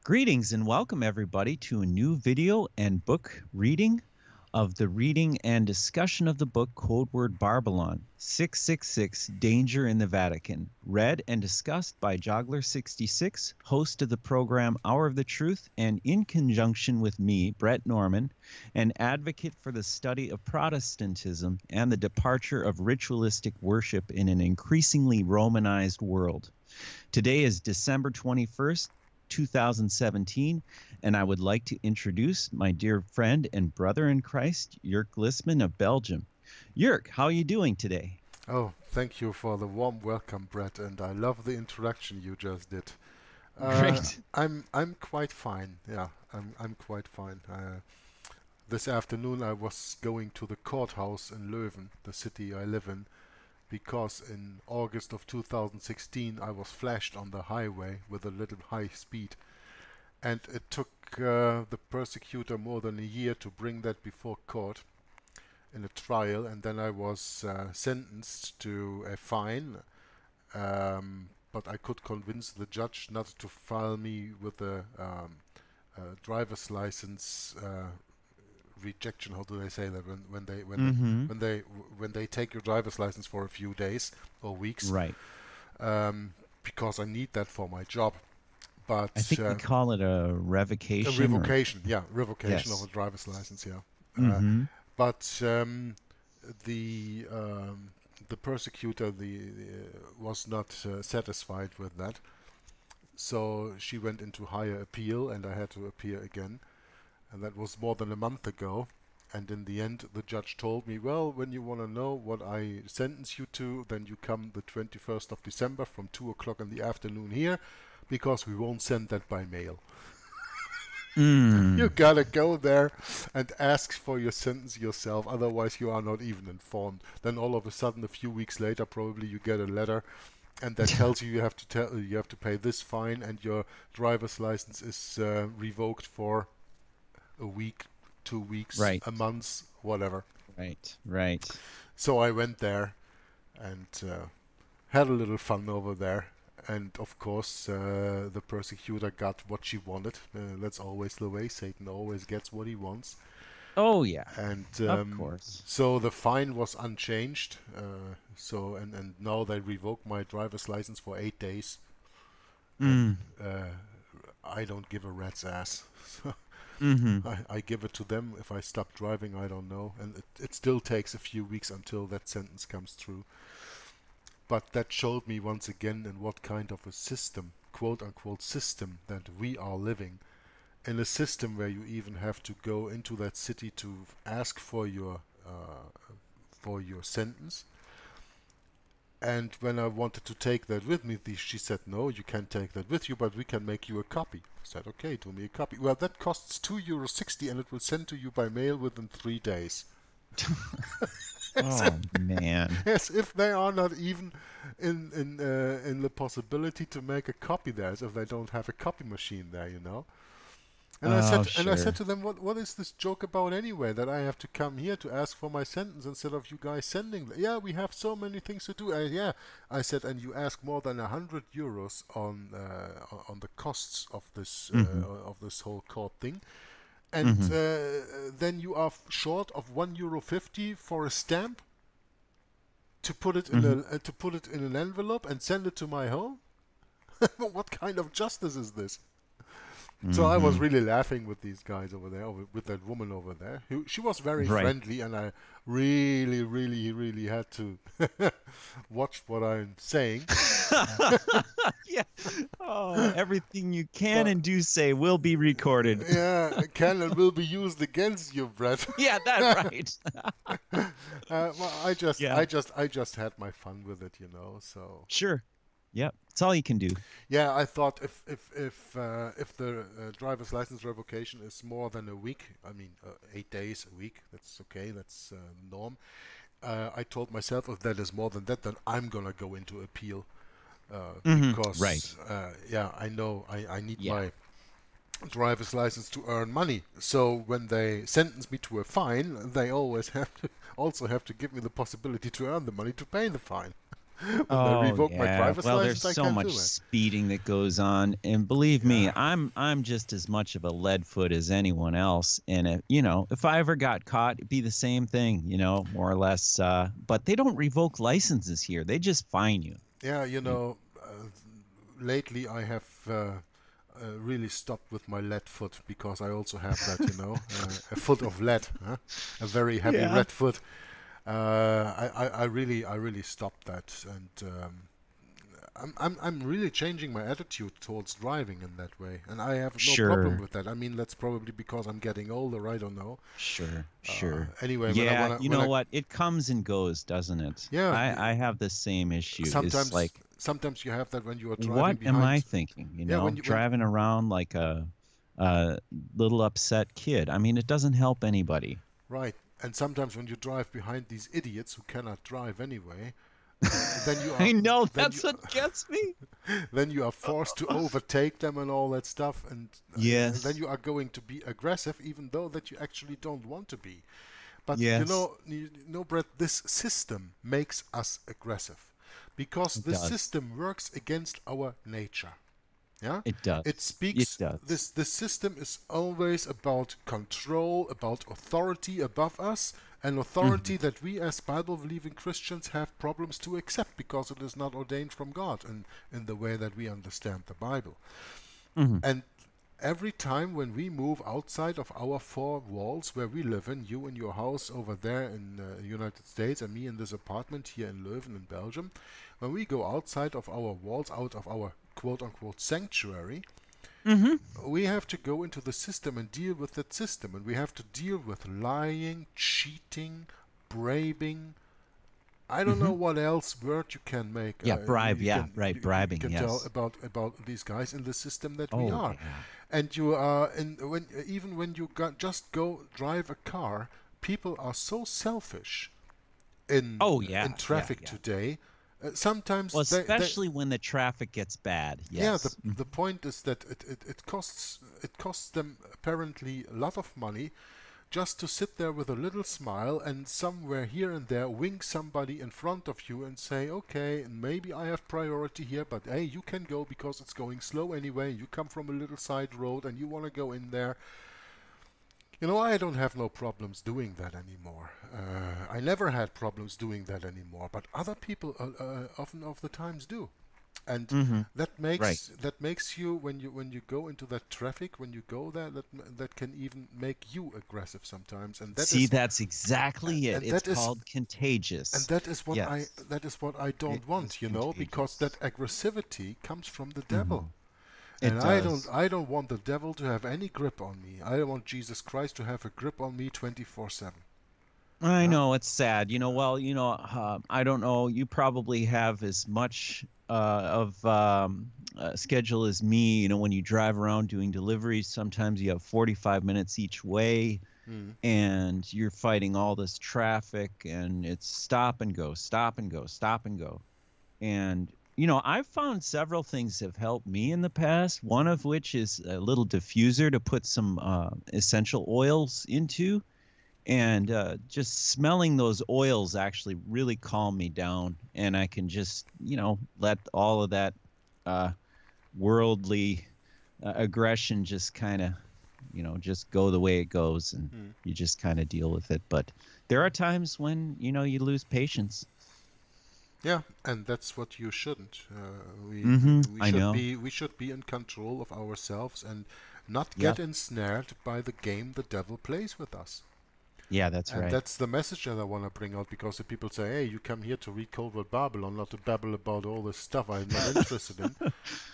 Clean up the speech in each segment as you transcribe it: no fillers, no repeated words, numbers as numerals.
Greetings and welcome everybody to a new video and book reading of the reading and discussion of the book Codeword Barbelon, 666 Danger in the Vatican, read and discussed by Joggler66, host of the program Hour of the Truth, and in conjunction with me, Bret Norman, an advocate for the study of Protestantism and the departure of ritualistic worship in an increasingly Romanized world. Today is December 21st, 2017, and I would like to introduce my dear friend and brother in Christ, Jörg Glismann of Belgium. Jörg, how are you doing today? Oh, thank you for the warm welcome, Brett, and I love the introduction you just did. Great. I'm quite fine. Yeah, I'm quite fine. This afternoon I was going to the courthouse in Leuven, the city I live in, because in August of 2016 I was flashed on the highway with a little high speed, and it took the persecutor more than a year to bring that before court in a trial, and then I was sentenced to a fine, but I could convince the judge not to file me with a driver's license rejection. How do they say that when they take your driver's license for a few days or weeks? Right. Because I need that for my job. But I think we call it a revocation. A revocation, revocation Yes. of a driver's license. Yeah. But the persecutor was not satisfied with that, so she went into higher appeal, and I had to appear again. And that was more than a month ago. And in the end, the judge told me, well, when you want to know what I sentence you to, then you come the 21st of December from 2 o'clock in the afternoon here, because we won't send that by mail. You gotta go there and ask for your sentence yourself, otherwise you are not even informed. Then all of a sudden, a few weeks later, probably you get a letter, and that tells you you have to pay this fine, and your driver's license is revoked for a week, 2 weeks, Right. a month, whatever. Right. So I went there and had a little fun over there. And of course, the persecutor got what she wanted. That's always the way. Satan always gets what he wants. Oh, yeah. And Of course. so the fine was unchanged. And now they revoke my driver's license for 8 days. And, I don't give a rat's ass. I give it to them. If I stop driving, I don't know. And it still takes a few weeks until that sentence comes through. But that showed me once again in what kind of a system, quote-unquote system, that we are living. In a system where you even have to go into that city to ask for your sentence. And when I wanted to take that with me, she said, no, you can't take that with you, but we can make you a copy. I said, okay, do me a copy. Well, that costs €2.60, and it will send to you by mail within 3 days. Oh, man. As if they are not even in the possibility to make a copy there, as if they don't have a copy machine there, you know. And I said to them, what is this joke about anyway, that I have to come here to ask for my sentence instead of you guys sending? Yeah, we have so many things to do. I said, and you ask more than €100 on the costs of this whole court thing. And then you are short of €1.50 for a stamp to put it in an envelope and send it to my home. What kind of justice is this? So I was really laughing with these guys over there, with that woman over there. She was very friendly, and I really had to watch what I'm saying. Yeah. Oh, everything you can and do say will be recorded. Yeah, can and will be used against you, Brett. Yeah, that's right. Well, I just had my fun with it, you know. So Sure. Yep. It's all you can do. yeah, I thought if the driver's license revocation is more than a week, I mean 8 days a week, that's okay, that's the norm. I told myself if that is more than that, then I'm gonna go into appeal because I know I need my driver's license to earn money. So when they sentence me to a fine, they always have to give me the possibility to earn the money to pay the fine. When they Oh revoke my yeah. driver's Well, there's license, I so can't much do it. speeding that goes on, and believe me, Yeah. I'm just as much of a lead foot as anyone else. And if I ever got caught, it'd be the same thing, more or less. But they don't revoke licenses here; they just fine you. Yeah, lately I have really stopped with my lead foot because I also have that, a foot of lead, huh? A very heavy Yeah. red foot. I really stopped that, and I'm really changing my attitude towards driving in that way, and I have no problem Sure. with that. I mean, that's probably because I'm getting older. I don't know. Sure. Sure. Anyway, Yeah. You know what? It comes and goes, doesn't it? yeah, I have the same issue. It's sometimes like, sometimes you have that when you are driving what am I behind. thinking? Yeah, Driving around like a little upset kid. I mean, it doesn't help anybody. right, and sometimes when you drive behind these idiots who cannot drive anyway, then you I are know then that's you what gets me. then you are forced to overtake them and all that stuff, and then Yes. you are going to be aggressive, even though that you actually don't want to be. But Yes. Brett, this system makes us aggressive because It this does. system works against our nature. Yeah, It it does. It speaks. does. This system is always about control, about authority above us, an Hmm. authority that we as Bible-believing Christians have problems to accept because it is not ordained from God in the way that we understand the Bible. Hmm. And every time when we move outside of our four walls where we live in, you in your house over there in the United States and me in this apartment here in Leuven in Belgium, when we go outside of our walls, out of our quote-unquote sanctuary, Hmm. we have to go into the system and deal with that system, and we have to deal with lying, cheating, bribing. I don't know Hmm. what else word you can make. Yeah. Bribe. You Yeah. can Right. you Bribing. can tell Yes. about these guys in the system that we Oh are, yeah. and you are in when even when you just go drive a car, people are so selfish Oh in yeah. Yeah. traffic Yeah. today. Sometimes Well, they especially when the traffic gets bad. yeah, Yes. the point is that it costs them apparently a lot of money just to sit there with a little smile and somewhere here and there wink somebody in front of you and say, okay, maybe I have priority here, but hey, you can go because it's going slow anyway. You come from a little side road and you want to go in there. I don't have no problems doing that anymore. I never had problems doing that anymore, but other people often of the times do. And Hmm. that Right. makes you when you go into that traffic, when you go there, that can even make you aggressive sometimes, and that See, is that's exactly it. and It's that is called contagious. Yes. that is what I It don't is want, because that contagious. aggressivity comes from the devil. Hmm. And It does. I don't want the devil to have any grip on me. I want Jesus Christ to have a grip on me 24/7. I Huh? know it's sad. I don't know. You probably have as much of schedule as me. When you drive around doing deliveries, sometimes you have 45 minutes each way, Mm. and you're fighting all this traffic, and it's stop and go, stop and go, stop and go. And I've found several things have helped me in the past. One of which is a little diffuser to put some essential oils into, and just smelling those oils actually really calm me down, and I can just let all of that uh, worldly aggression just kind of just go the way it goes, and Mm. you just kind of deal with it. But there are times when you lose patience. Yeah, and that's what you shouldn't. I know. We should be in control of ourselves and not get Yep. ensnared by the game the devil plays with us. Yeah, that's And right. that's the message that I want to bring out, because the people say, hey, you come here to read Codeword Barbelon, not to babble about all this stuff I'm not interested in.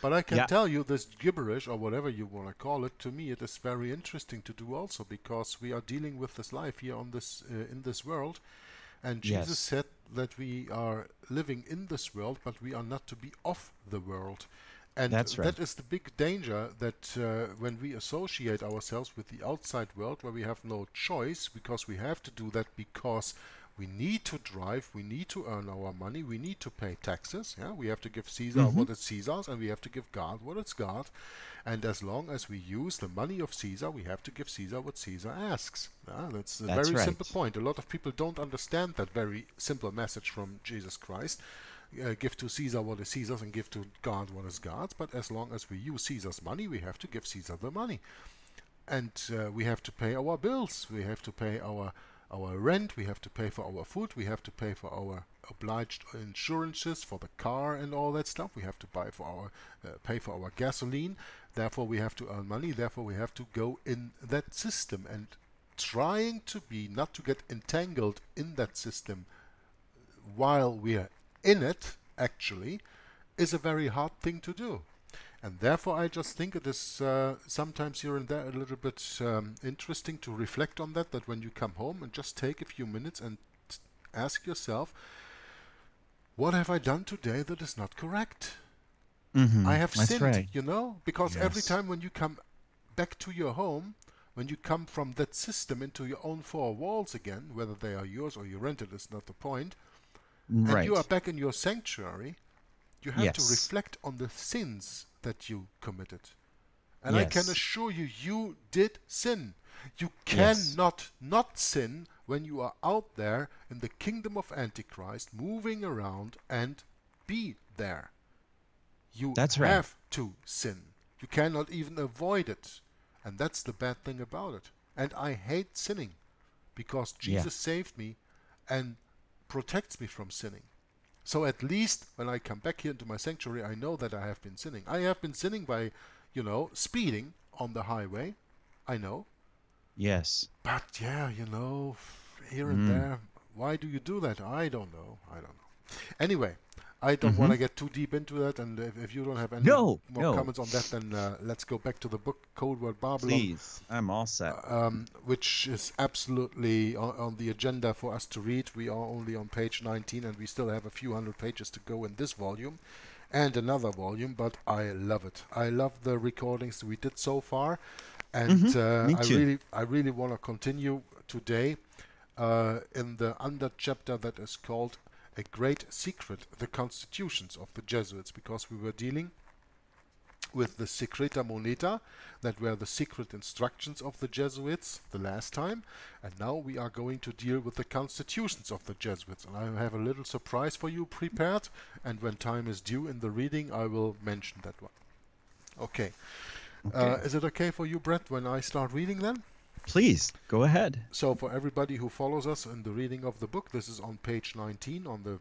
But I can Yeah, tell you this gibberish, or whatever you want to call it, to me it is very interesting to do also, because we are dealing with this life here on this in this world. And Jesus yes, said that we are living in this world, but we are not to be of the world. And that's right. that is the big danger, that when we associate ourselves with the outside world, where we have no choice, because we have to do that because we need to drive, we need to earn our money, we need to pay taxes. Yeah, we have to give Caesar Hmm. what is Caesar's, and we have to give God what is God. And as long as we use the money of Caesar, we have to give Caesar what Caesar asks. That's a That's very simple right. point. A lot of people don't understand that very simple message from Jesus Christ. give to Caesar what is Caesar's and give to God what is God's. But as long as we use Caesar's money, we have to give Caesar the money. And we have to pay our bills. We have to pay our rent. We have to pay for our food. We have to pay for our obliged insurances for the car and all that stuff. We have to pay for our gasoline. Therefore, we have to earn money. Therefore, we have to go in that system. And trying to not to get entangled in that system while we are in it, actually, is a very hard thing to do. And therefore, I just think it is sometimes here and there a little bit interesting to reflect on that when you come home and just take a few minutes and ask yourself, what have I done today that is not correct? I have sinned, right. you know, because every time when you come back to your home, when you come from that system into your own four walls again, whether they are yours or you rented is not the point, and you are back in your sanctuary, you have to reflect on the sins that you committed. And I can assure you, you did sin. You cannot not sin when you are out there in the kingdom of Antichrist, moving around and be there. You have to sin. You cannot even avoid it. And that's the bad thing about it. And I hate sinning because Jesus saved me and protects me from sinning. So at least when I come back here into my sanctuary, I know that I have been sinning. I have been sinning by, you know, speeding on the highway. I know. Yes. But yeah, you know, here and there. Why do you do that? I don't know. Anyway, I don't want to get too deep into that. And if you don't have any more comments on that, then let's go back to the book, Codeword Barbelon. Please, I'm all set. Which is absolutely on the agenda for us to read. We are only on page 19, and we still have a few hundred pages to go in this volume and another volume, but I love it. I love the recordings we did so far, and I really want to continue today in the under chapter that is called A Great Secret, the Constitutions of the Jesuits, because we were dealing with the Secreta Moneta, that were the secret instructions of the Jesuits the last time, and now we are going to deal with the constitutions of the Jesuits. And I have a little surprise for you prepared, and when time is due in the reading I will mention that one. Okay. Is it okay for you, Bret, when I start reading then? Please, go ahead. So for everybody who follows us in the reading of the book, this is on page 19, on the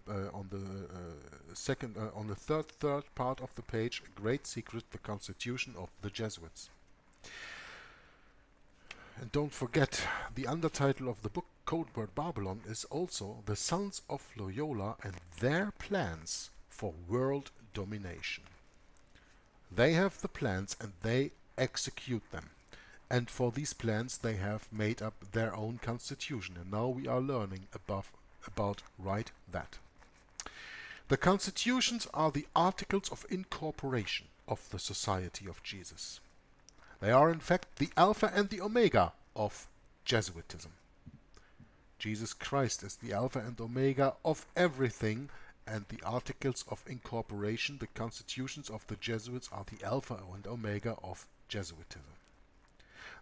third part of the page, A Great Secret, the Constitution of the Jesuits. And don't forget, the undertitle of the book, Codeword Barbelon, is also The Sons of Loyola and Their Plans for World Domination. They have the plans and they execute them. And for these plans they have made up their own constitution, and now we are learning about right that. The constitutions are the articles of incorporation of the Society of Jesus. They are in fact the Alpha and the Omega of Jesuitism. Jesus Christ is the Alpha and Omega of everything, and the articles of incorporation, the constitutions of the Jesuits, are the Alpha and Omega of Jesuitism.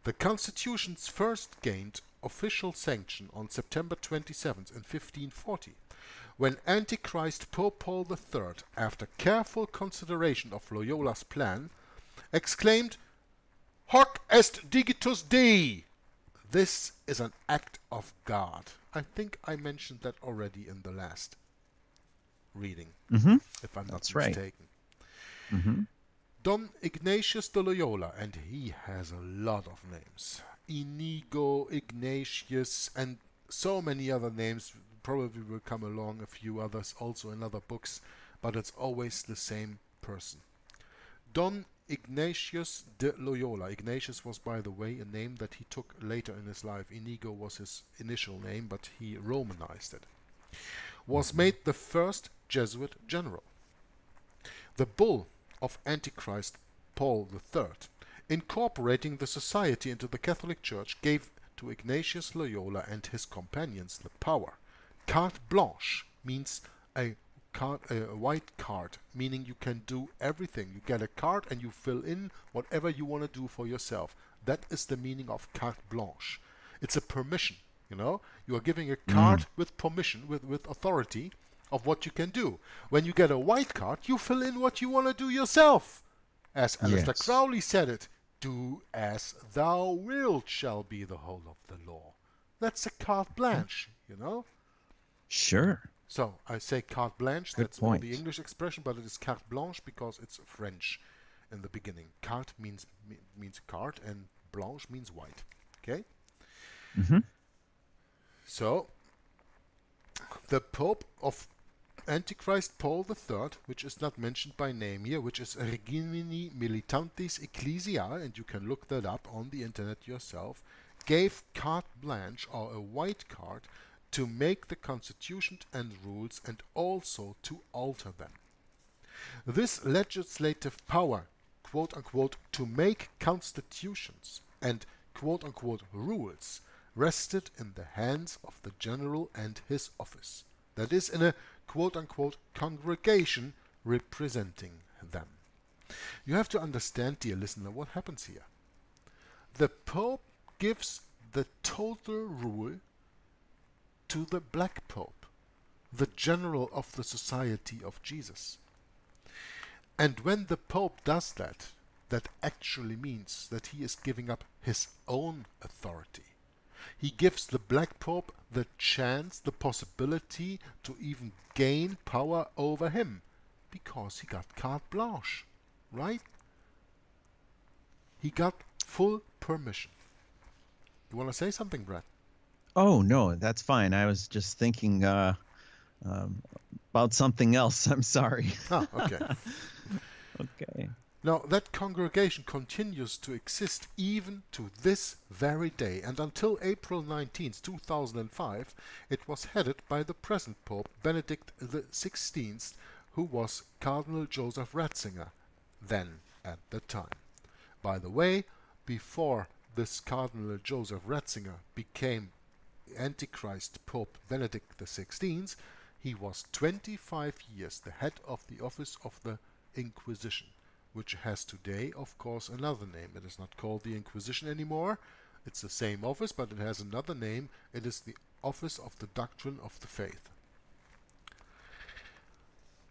The constitutions first gained official sanction on September 27th in 1540, when Antichrist Pope Paul III, after careful consideration of Loyola's plan, exclaimed, "Hoc est digitus Dei!" This is an act of God. I think I mentioned that already in the last reading, if I'm not mistaken. Don Ignatius de Loyola, and he has a lot of names. Inigo, Ignatius, and so many other names. Probably will come along a few others also in other books, but it's always the same person. Don Ignatius de Loyola. Ignatius was, by the way, a name that he took later in his life. Inigo was his initial name, but he Romanized it. Was made the first Jesuit general. The bull of Antichrist Paul III, incorporating the society into the Catholic Church, gave to Ignatius Loyola and his companions the power. Carte blanche means a white card, meaning you can do everything. You get a card and you fill in whatever you want to do for yourself. That is the meaning of carte blanche. It's a permission, you know. You are giving a card with permission, with authority, of what you can do. When you get a white card, you fill in what you want to do yourself. As Aleister Crowley said it, do as thou wilt shall be the whole of the law. That's a carte blanche, you know? Sure. So I say carte blanche, that's more the English expression, but it is carte blanche because it's French in the beginning. Carte means card and blanche means white. Okay? Mm-hmm. So the Pope of Antichrist Paul III, which is not mentioned by name here, which is Regimini Militantis Ecclesiae, and you can look that up on the internet yourself, gave carte blanche, or a white card, to make the constitution and rules and also to alter them. This legislative power, quote-unquote, to make constitutions and quote-unquote rules rested in the hands of the general and his office. That is, in a quote-unquote congregation representing them. You have to understand, dear listener, what happens here. The Pope gives the total rule to the Black Pope, the general of the Society of Jesus. And when the Pope does that, that actually means that he is giving up his own authority. He gives the Black Pope the chance, the possibility to even gain power over him, because he got carte blanche, right? He got full permission. You want to say something, Bret? Oh, no, that's fine. I was just thinking about something else. I'm sorry. Ah, okay. Okay. Now, that congregation continues to exist even to this very day, and until April 19, 2005, it was headed by the present Pope, Benedict XVI, who was Cardinal Joseph Ratzinger, then at the time. By the way, before this Cardinal Joseph Ratzinger became Antichrist Pope Benedict XVI, he was 25 years the head of the office of the Inquisition, which has today, of course, another name. It is not called the Inquisition anymore. It's the same office, but it has another name. It is the Office of the Doctrine of the Faith.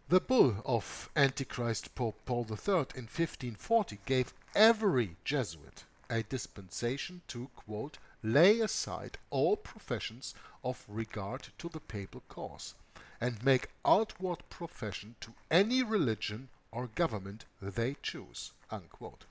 The bull of Antichrist Pope Paul III in 1540 gave every Jesuit a dispensation to, quote, lay aside all professions of regard to the papal cause, and make outward profession to any religion or government they choose, unquote.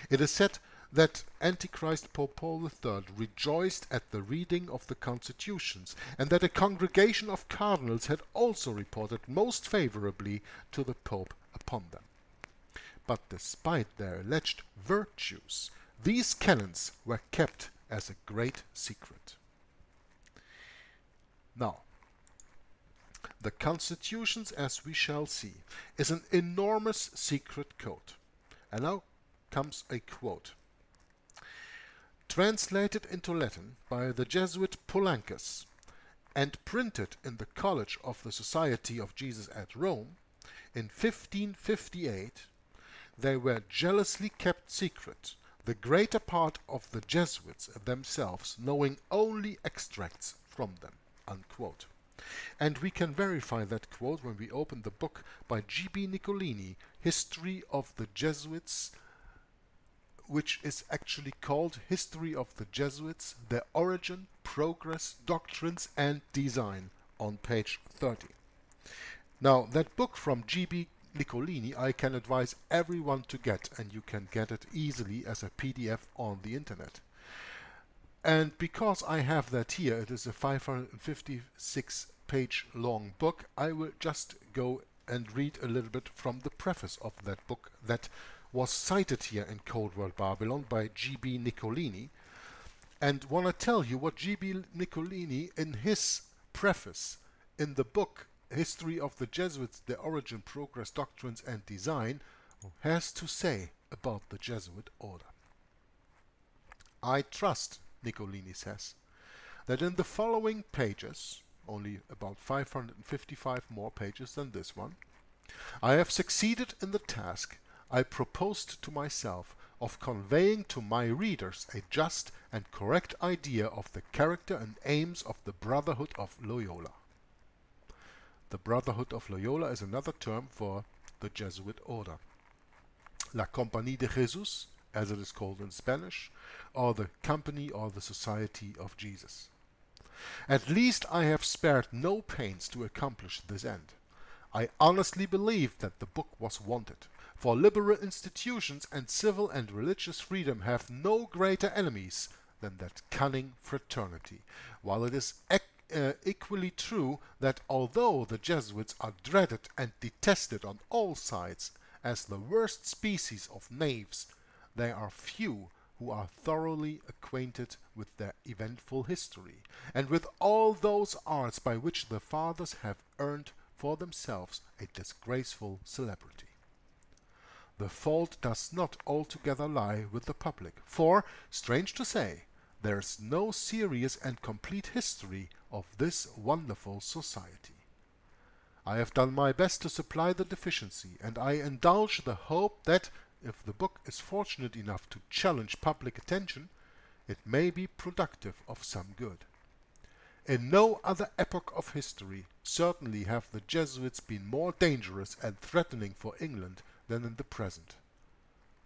It is said that Antichrist Pope Paul III rejoiced at the reading of the constitutions, and that a congregation of cardinals had also reported most favorably to the Pope upon them. But despite their alleged virtues, these canons were kept as a great secret. Now, the constitutions, as we shall see, is an enormous secret code. And now comes a quote. Translated into Latin by the Jesuit Polancus and printed in the College of the Society of Jesus at Rome in 1558, they were jealously kept secret, the greater part of the Jesuits themselves knowing only extracts from them, unquote. And we can verify that quote when we open the book by G.B. Nicolini, History of the Jesuits, which is actually called History of the Jesuits, Their Origin, Progress, Doctrines and Design, on page 30. Now, that book from G.B. Nicolini I can advise everyone to get, and you can get it easily as a PDF on the internet. And because I have that here, it is a 556 page long book, I will just go and read a little bit from the preface of that book that was cited here in Codeword Barbelon by G.B. Nicolini, and want to tell you what G.B. Nicolini in his preface in the book History of the Jesuits, Their Origin, Progress, Doctrines and Design has to say about the Jesuit order. I trust, Nicolini says, that in the following pages, only about 555 more pages than this one, I have succeeded in the task I proposed to myself of conveying to my readers a just and correct idea of the character and aims of the Brotherhood of Loyola. The Brotherhood of Loyola is another term for the Jesuit order. La Compagnie de Jesus, as it is called in Spanish, or the Company or the Society of Jesus. At least I have spared no pains to accomplish this end. I honestly believe that the book was wanted, for liberal institutions and civil and religious freedom have no greater enemies than that cunning fraternity, while it is equally true that although the Jesuits are dreaded and detested on all sides as the worst species of knaves, there are few who are thoroughly acquainted with their eventful history, and with all those arts by which the fathers have earned for themselves a disgraceful celebrity. The fault does not altogether lie with the public, for, strange to say, there is no serious and complete history of this wonderful society. I have done my best to supply the deficiency, and I indulge the hope that, if the book is fortunate enough to challenge public attention, it may be productive of some good. In no other epoch of history certainly have the Jesuits been more dangerous and threatening for England than in the present.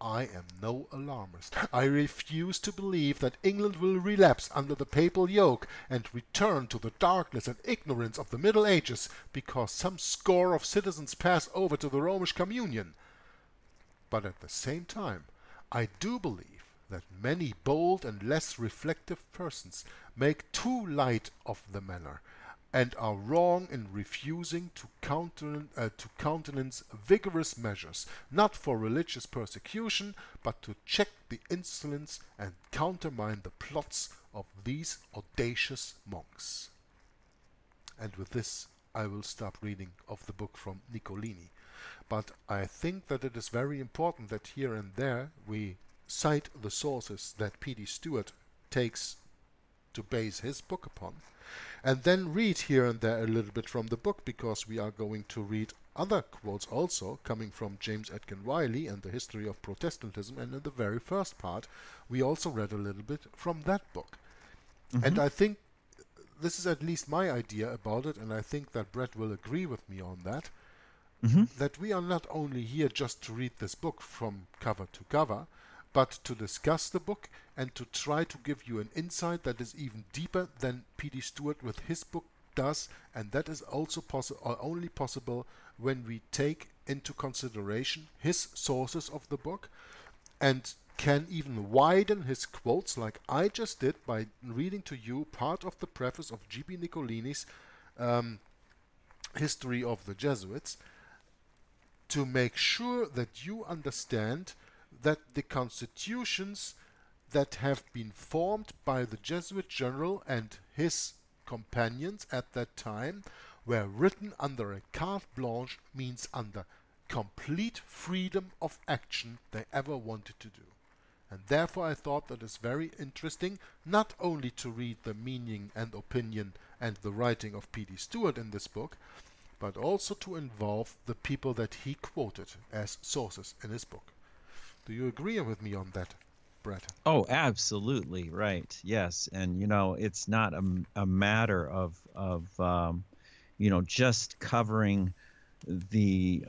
I am no alarmist. I refuse to believe that England will relapse under the papal yoke and return to the darkness and ignorance of the Middle Ages because some score of citizens pass over to the Romish communion. But at the same time, I do believe that many bold and less reflective persons make too light of the matter, and are wrong in refusing to countenance vigorous measures, not for religious persecution, but to check the insolence and countermine the plots of these audacious monks. And with this I will stop reading of the book from Niccolini. But I think that it is very important that here and there we cite the sources that P.D. Stuart takes to base his book upon, and then read here and there a little bit from the book, because we are going to read other quotes also coming from James Atkin Wiley and the History of Protestantism, and in the very first part we also read a little bit from that book. And I think this is at least my idea about it, and I think that Bret will agree with me on that, that we are not only here just to read this book from cover to cover, but to discuss the book and to try to give you an insight that is even deeper than P.D. Stuart with his book does, and that is also only possible when we take into consideration his sources of the book and can even widen his quotes like I just did by reading to you part of the preface of G.B. Niccolini's History of the Jesuits, to make sure that you understand that the constitutions that have been formed by the Jesuit general and his companions at that time were written under a carte blanche, means under complete freedom of action they ever wanted to do. And therefore I thought that it's very interesting not only to read the meaning and opinion and the writing of P.D. Stuart in this book, but also to involve the people that he quoted as sources in his book. Do you agree with me on that, Bret? Oh, absolutely right. Yes, and it's not a matter of just covering the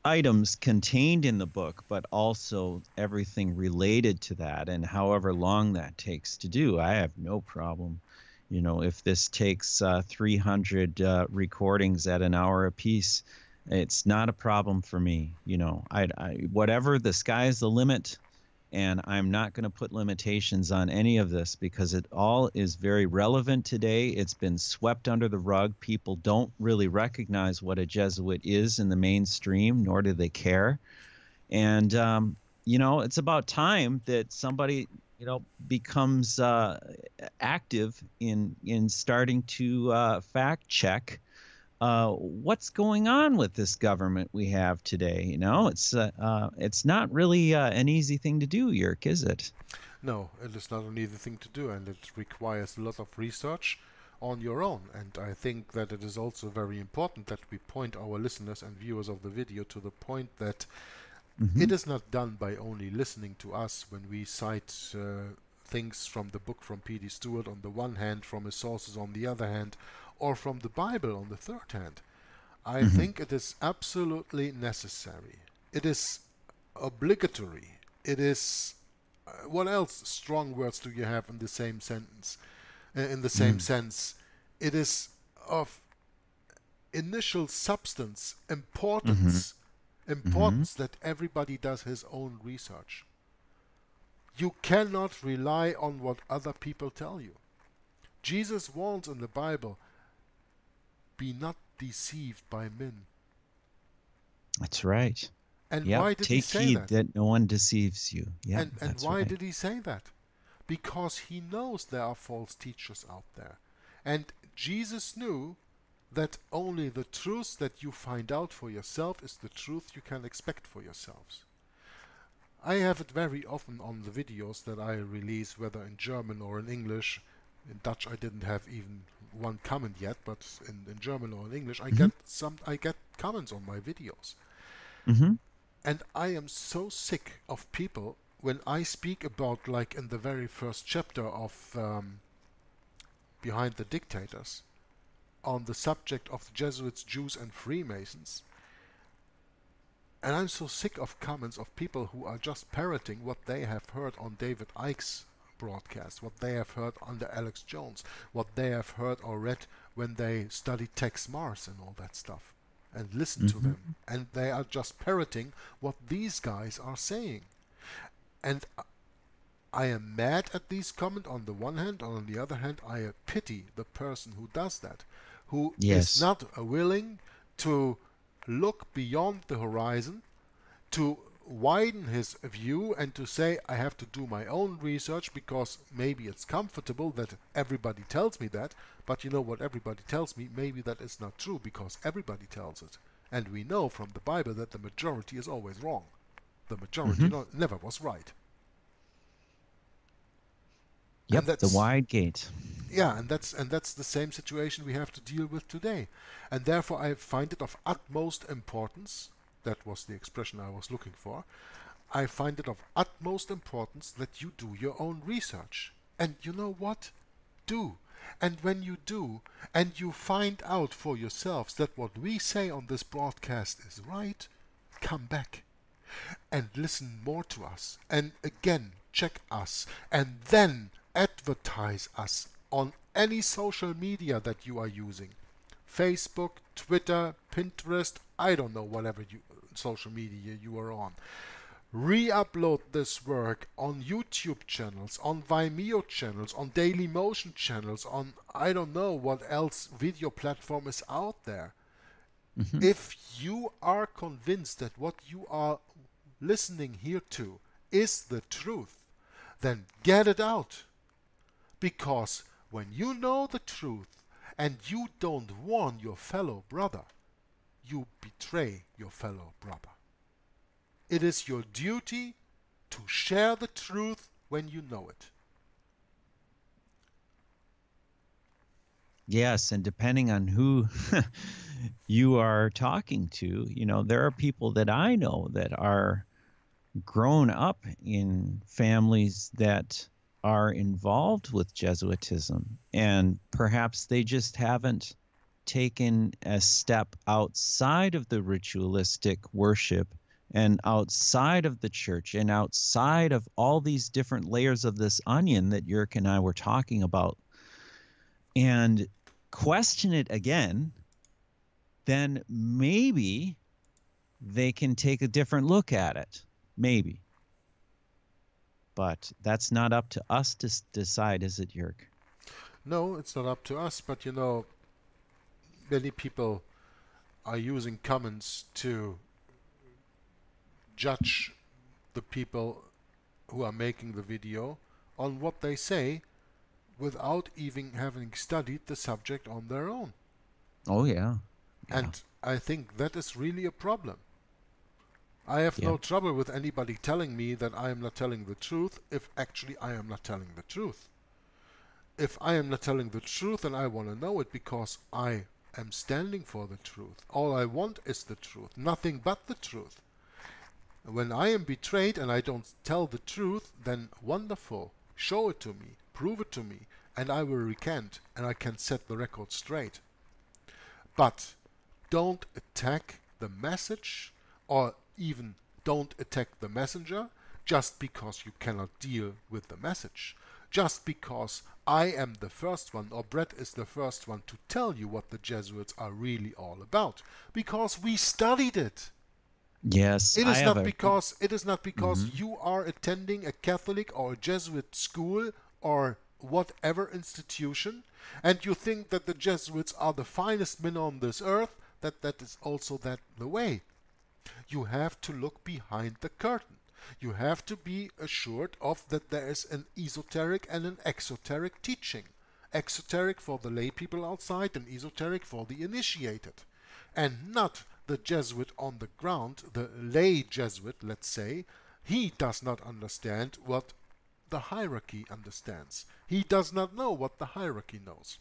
items contained in the book, but also everything related to that, and however long that takes to do. I have no problem. If this takes 300 recordings at an hour apiece, it's not a problem for me. Whatever, the sky's the limit, and I'm not going to put limitations on any of this because it all is very relevant today. It's been swept under the rug. People don't really recognize what a Jesuit is in the mainstream, nor do they care. And, it's about time that somebody, becomes active in starting to fact check what's going on with this government we have today. It's not really an easy thing to do, Jörg, is it? No, it is not an easy thing to do, and it requires a lot of research on your own. And I think that it is also very important that we point our listeners and viewers of the video to the point that it is not done by only listening to us when we cite things from the book from P.D. Stuart on the one hand, from his sources on the other hand, or from the Bible on the third hand. I think it is absolutely necessary. It is obligatory. It is, what else strong words do you have in the same sentence, in the same sense? It is of initial substance, importance that everybody does his own research. You cannot rely on what other people tell you. Jesus warns in the Bible, be not deceived by men. That's right. And why did he say Take heed that? that no one deceives you. Yeah, and why did he say that? Because he knows there are false teachers out there. And Jesus knew that only the truth that you find out for yourself is the truth you can expect for yourselves. I have it very often on the videos that I release, whether in German or in English. In Dutch I didn't have even one comment yet, but in German or in English I get comments on my videos. And I am so sick of people when I speak about, like in the very first chapter of Behind the Dictators, on the subject of the Jesuits, Jews and Freemasons. And I'm so sick of comments of people who are just parroting what they have heard on David Icke's broadcast, what they have heard under Alex Jones, what they have heard or read when they studied Tex Mars and all that stuff, and listen to them. And they are just parroting what these guys are saying. And I am mad at these comments on the one hand, and on the other hand I pity the person who does that, who is not willing to look beyond the horizon, to widen his view and to say, I have to do my own research because maybe it's comfortable that everybody tells me that, but you know what everybody tells me, maybe that is not true because everybody tells it. And we know from the Bible that the majority is always wrong. The majority never was right. Yep, the wide gate. Yeah, and that's the same situation we have to deal with today. And therefore I find it of utmost importance, that was the expression I was looking for, I find it of utmost importance that you do your own research. And you know what? Do. And when you do, and you find out for yourselves that what we say on this broadcast is right, come back and listen more to us. And again, check us. And then advertise us on any social media that you are using. Facebook, Twitter, Pinterest, I don't know, whatever social media you are on. Re-upload this work on YouTube channels, on Vimeo channels, on Dailymotion channels, on I don't know what else video platform is out there. If you are convinced that what you are listening here to is the truth, then get it out. Because when you know the truth and you don't warn your fellow brother, you betray your fellow brother. It is your duty to share the truth when you know it. Yes, and depending on who you are talking to, you know, there are people that I know that are grown up in families that are involved with Jesuitism, and perhaps they just haven't taken a step outside of the ritualistic worship and outside of the church and outside of all these different layers of this onion that Jörg and I were talking about, and question it again, then maybe they can take a different look at it. Maybe. But that's not up to us to decide, is it, Jörg? No, it's not up to us, but you know, many people are using comments to judge the people who are making the video on what they say without even having studied the subject on their own. Oh, yeah. And I think that is really a problem. I have no trouble with anybody telling me that I am not telling the truth if actually I am not telling the truth. If I am not telling the truth, then I want to know it because I am standing for the truth. All I want is the truth, nothing but the truth. When I am betrayed and I don't tell the truth, then wonderful, show it to me, prove it to me, and I will recant and I can set the record straight. But don't attack the message, or even don't attack the messenger just because you cannot deal with the message. Just because I am the first one, or Bret is the first one to tell you what the Jesuits are really all about. Because we studied it. Yes, It I is have not a. because Mhm. you are attending a Catholic or a Jesuit school or whatever institution, and you think that the Jesuits are the finest men on this earth, that is also that the way. You have to look behind the curtain. You have to be assured of that there is an esoteric and an exoteric teaching. Exoteric for the lay people outside and esoteric for the initiated. And not the Jesuit on the ground, the lay Jesuit, let's say. He does not understand what the hierarchy understands. He does not know what the hierarchy knows,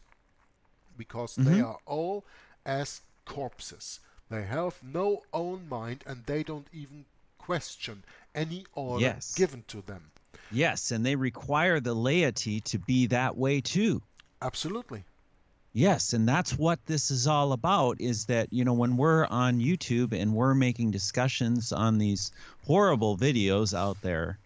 because they Mhm. are all as corpses. They have no own mind, and they don't even question any order Yes. given to them. Yes, and they require the laity to be that way too. Absolutely. Yes, and that's what this is all about, is that, when we're on YouTube and we're making discussions on these horrible videos out there,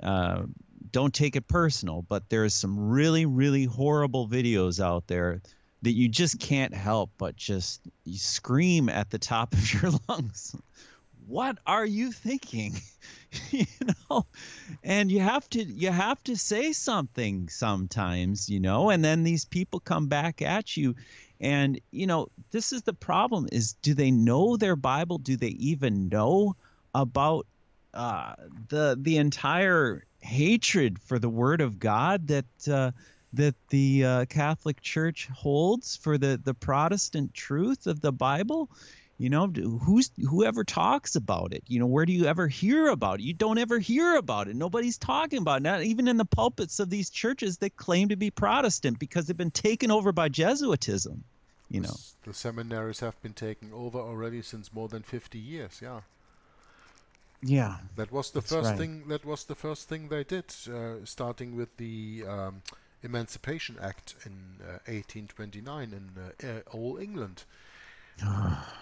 uh, don't take it personal, but there's some really, really horrible videos out there that you just can't help but just you scream at the top of your lungs. What are you thinking? you know and you have to say something sometimes, and then these people come back at you. And this is the problem, is, do they know their Bible? Do they even know about uh the entire hatred for the Word of God that the Catholic Church holds for the Protestant truth of the Bible? Whoever talks about it? Where do you ever hear about it? You don't ever hear about it. Nobody's talking about it, not even in the pulpits of these churches that claim to be Protestant, because they've been taken over by Jesuitism. you know The seminaries have been taken over already since more than 50 years. Yeah, yeah, that was the that's first right. thing. That was the first thing they did, starting with the Emancipation Act in 1829 in all England.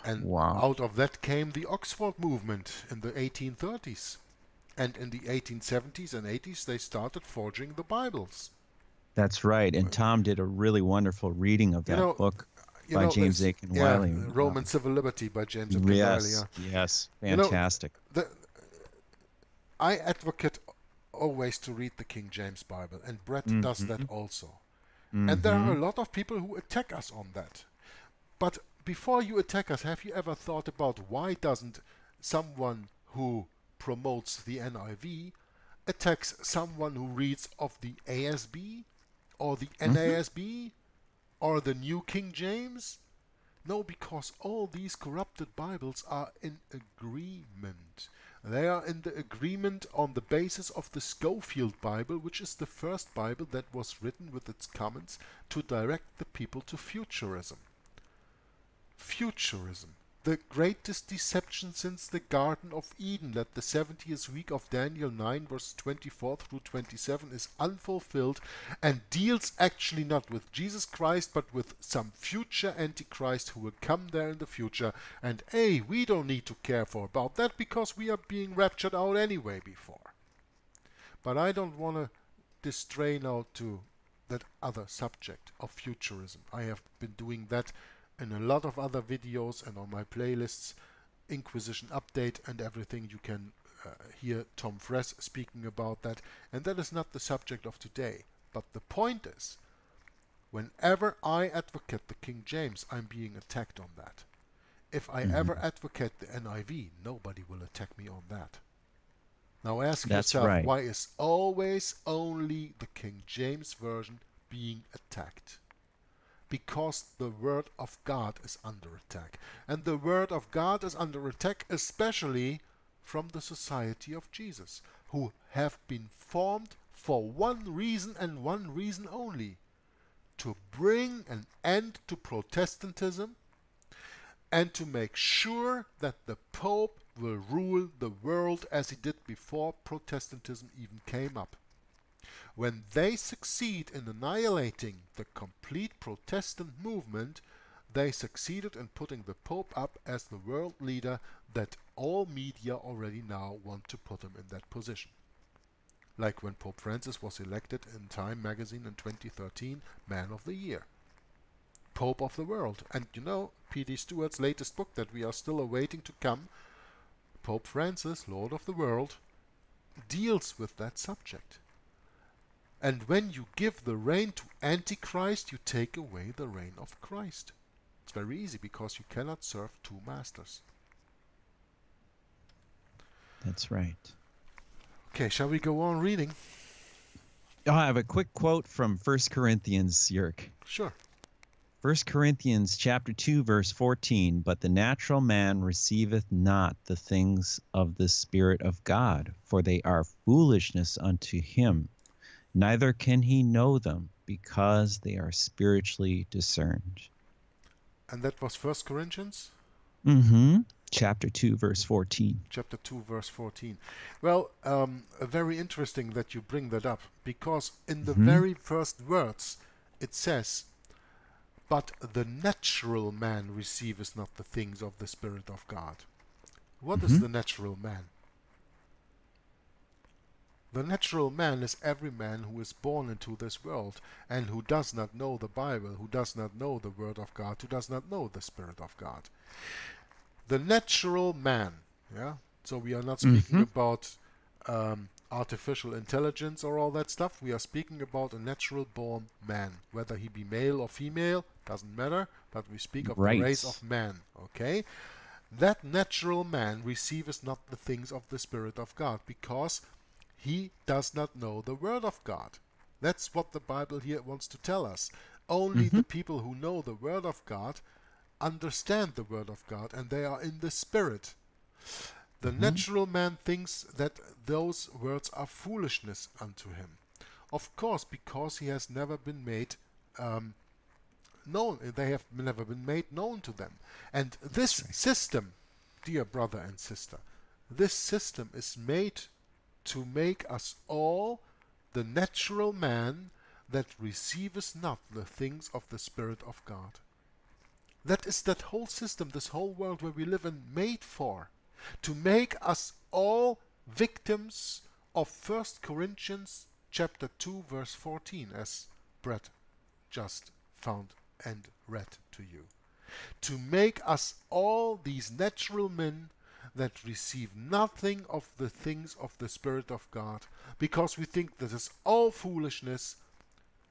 And Wow. out of that came the Oxford movement in the 1830s. And in the 1870s and 80s, they started forging the Bibles. That's right. And Tom did a really wonderful reading of You that know, book by James this, Aiken yeah, Wiley. Roman Civil Liberty by James Atkin Wiley. Yes, Yeah. yes, You know, fantastic. the, I advocate always to read the King James Bible, and Bret does that Mm-hmm. also. And there are Mm-hmm. a lot of people who attack us on that. But before you attack us, have you ever thought about why doesn't someone who promotes the NIV attacks someone who reads of the ASB or the Mm-hmm. NASB or the New King James? No, because all these corrupted Bibles are in agreement. They are in the agreement on the basis of the Schofield Bible, which is the first Bible that was written with its comments to direct the people to futurism. Futurism, the greatest deception since the Garden of Eden, that the 70th week of Daniel 9 verse 24 through 27 is unfulfilled and deals actually not with Jesus Christ but with some future Antichrist who will come there in the future. And we don't need to care for about that because we are being raptured out anyway before. But I don't want to stray now to that other subject of futurism. I have been doing that in a lot of other videos and on my playlists, Inquisition Update and everything. You can hear Tom Fress speaking about that, and that is not the subject of today. But the point is, whenever I advocate the King James, I'm being attacked on that. If I ever Mm-hmm. advocate the NIV, nobody will attack me on that. Now ask That's yourself, right. why is always only the King James Version being attacked? Because the Word of God is under attack. And the Word of God is under attack especially from the Society of Jesus, who have been formed for one reason and one reason only: to bring an end to Protestantism and to make sure that the Pope will rule the world as he did before Protestantism even came up. When they succeed in annihilating the complete Protestant movement, they succeeded in putting the Pope up as the world leader that all media already now want to put him in that position. Like when Pope Francis was elected in Time magazine in 2013 Man of the Year. Pope of the world. And you know, P.D. Stuart's latest book that we are still awaiting to come, Pope Francis, Lord of the World, deals with that subject. And when you give the reign to Antichrist, you take away the reign of Christ. It's very easy because you cannot serve two masters. That's right. Okay, shall we go on reading? I have a quick quote from 1 Corinthians, Jörg. Sure. 1 Corinthians chapter 2, verse 14, but the natural man receiveth not the things of the Spirit of God, for they are foolishness unto him. Neither can he know them, because they are spiritually discerned. And that was 1 Corinthians? Mm-hmm. Chapter 2, verse 14. Chapter 2, verse 14. Well, very interesting that you bring that up, because in the very first words it says, but the natural man receiveth not the things of the Spirit of God. What is the natural man? The natural man is every man who is born into this world and who does not know the Bible, who does not know the Word of God, who does not know the Spirit of God. The natural man, yeah? So we are not speaking about artificial intelligence or all that stuff. We are speaking about a natural born man. Whether he be male or female, doesn't matter, but we speak of the race of man, okay? That natural man receiveth not the things of the Spirit of God, because he does not know the Word of God. That's what the Bible here wants to tell us. Only the people who know the Word of God understand the Word of God, and they are in the Spirit. The natural man thinks that those words are foolishness unto him. Of course, because he has never been made known. They have never been made known to them. And this system, dear brother and sister, this system is made to make us all the natural man that receiveth not the things of the Spirit of God. That is that whole system, this whole world where we live in, made for. To make us all victims of 1 Corinthians chapter 2 verse 14, as Bret just found and read to you. To make us all these natural men that receive nothing of the things of the Spirit of God, because we think this is all foolishness,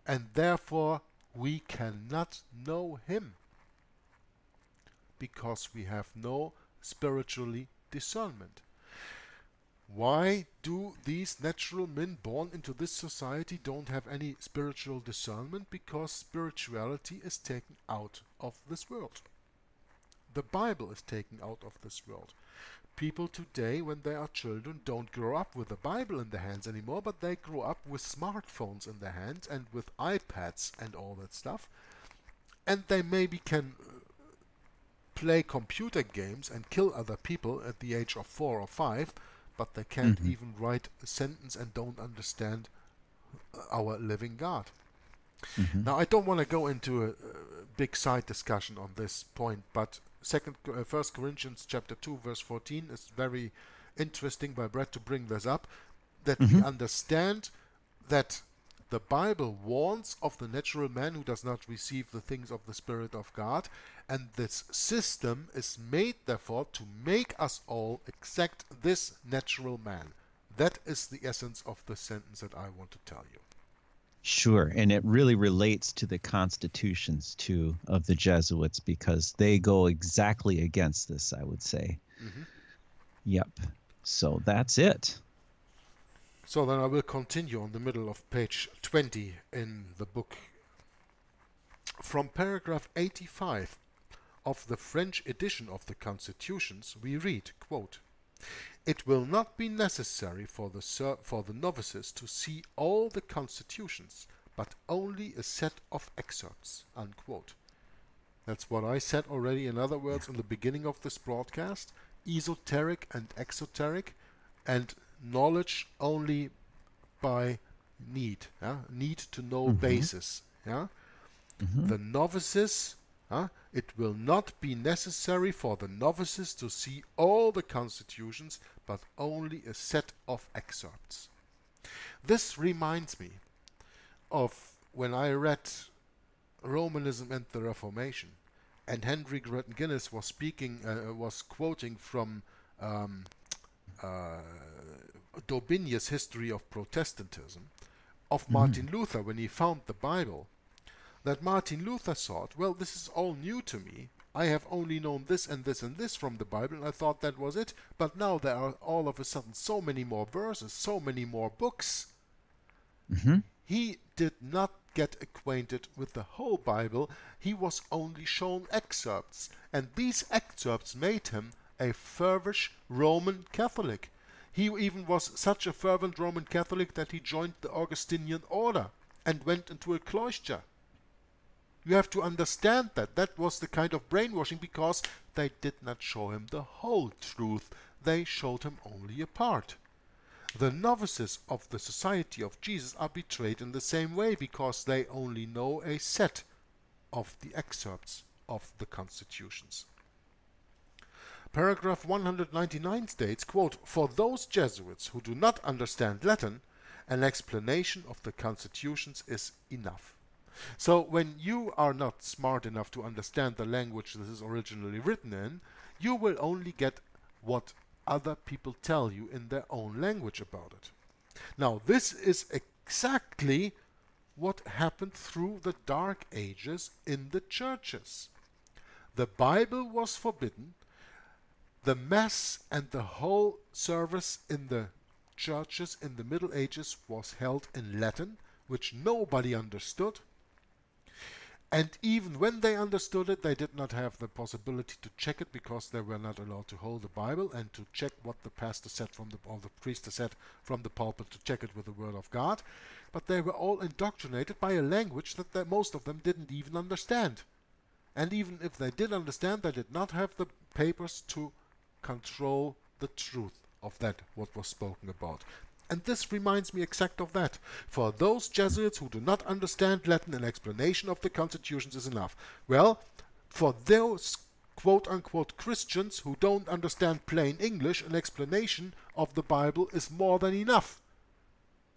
and therefore we cannot know Him, because we have no spiritually discernment. Why do these natural men born into this society don't have any spiritual discernment? Because spirituality is taken out of this world. The Bible is taken out of this world. People today, when they are children, don't grow up with the Bible in their hands anymore, but they grow up with smartphones in their hands and with iPads and all that stuff. And they maybe can play computer games and kill other people at the age of 4 or 5, but they can't even write a sentence and don't understand our living God. Now, I don't want to go into a big side discussion on this point, but 1 Corinthians chapter 2 verse 14 is very interesting by Bret to bring this up, that we understand that the Bible warns of the natural man who does not receive the things of the Spirit of God, and this system is made therefore to make us all exact this natural man. That is the essence of the sentence that I want to tell you. Sure, and it really relates to the constitutions too of the Jesuits, because they go exactly against this, I would say. Yep. So that's it. So then I will continue on the middle of page 20 in the book. From paragraph 85 of the French edition of the Constitutions, we read, quote, "It will not be necessary for the novices to see all the constitutions, but only a set of excerpts," unquote. That's what I said already, in other words, in the beginning of this broadcast. Esoteric and exoteric, and knowledge only by need to know basis. The novices It will not be necessary for the novices to see all the constitutions, but only a set of excerpts. This reminds me of when I read Romanism and the Reformation, and Henry Gretton Guinness was quoting from Daubigny's History of Protestantism of Martin Luther when he found the Bible, that Martin Luther thought, well, this is all new to me. I have only known this and this and this from the Bible, and I thought that was it. But now there are all of a sudden so many more verses, so many more books. He did not get acquainted with the whole Bible. He was only shown excerpts, and these excerpts made him a fervent Roman Catholic. He even was such a fervent Roman Catholic that he joined the Augustinian order and went into a cloister. You have to understand that. That was the kind of brainwashing, because they did not show him the whole truth. They showed him only a part. The novices of the Society of Jesus are betrayed in the same way, because they only know a set of the excerpts of the constitutions. Paragraph 199 states, quote, "For those Jesuits who do not understand Latin, an explanation of the constitutions is enough." So when you are not smart enough to understand the language this is originally written in, you will only get what other people tell you in their own language about it. Now, this is exactly what happened through the Dark Ages in the churches. The Bible was forbidden. The Mass and the whole service in the churches in the Middle Ages was held in Latin, which nobody understood. And even when they understood it, they did not have the possibility to check it, because they were not allowed to hold the Bible and to check what the pastor said or the priest said from the pulpit, to check it with the Word of God. But they were all indoctrinated by a language that most of them didn't even understand. And even if they did understand, they did not have the papers to control the truth of that, what was spoken about. And this reminds me exact of that. For those Jesuits who do not understand Latin, an explanation of the constitutions is enough. Well, for those quote-unquote Christians who don't understand plain English, an explanation of the Bible is more than enough.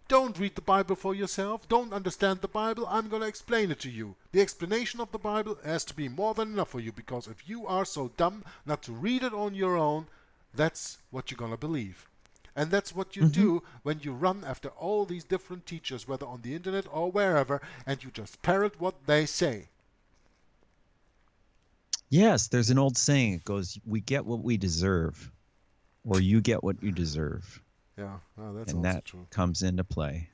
Don't read the Bible for yourself. Don't understand the Bible. I'm going to explain it to you. The explanation of the Bible has to be more than enough for you, because if you are so dumb not to read it on your own, that's what you're going to believe. And that's what you do when you run after all these different teachers, whether on the internet or wherever, and you just parrot what they say. Yes, there's an old saying. It goes, "We get what we deserve," or "you get what you deserve." Yeah, that's and also that true. Comes into play,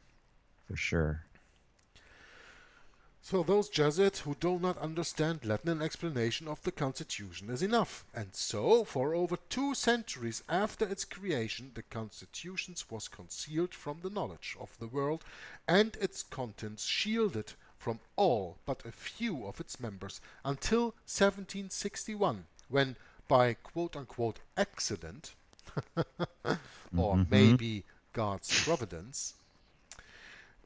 for sure. So those Jesuits who do not understand Latin, an explanation of the Constitution is enough. And so, for over 2 centuries after its creation, the Constitutions was concealed from the knowledge of the world, and its contents shielded from all but a few of its members, until 1761, when, by quote-unquote accident, or maybe God's providence,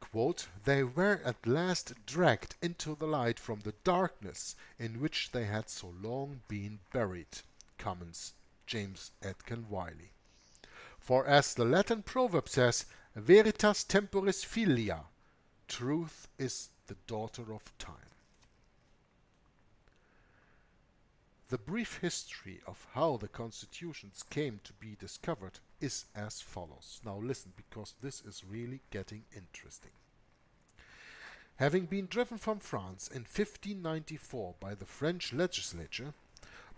quote, "they were at last dragged into the light from the darkness in which they had so long been buried," comments James Atkin Wiley. For as the Latin proverb says, "veritas temporis filia," truth is the daughter of time. The brief history of how the constitutions came to be discovered is as follows. Now listen, because this is really getting interesting. Having been driven from France in 1594 by the French legislature,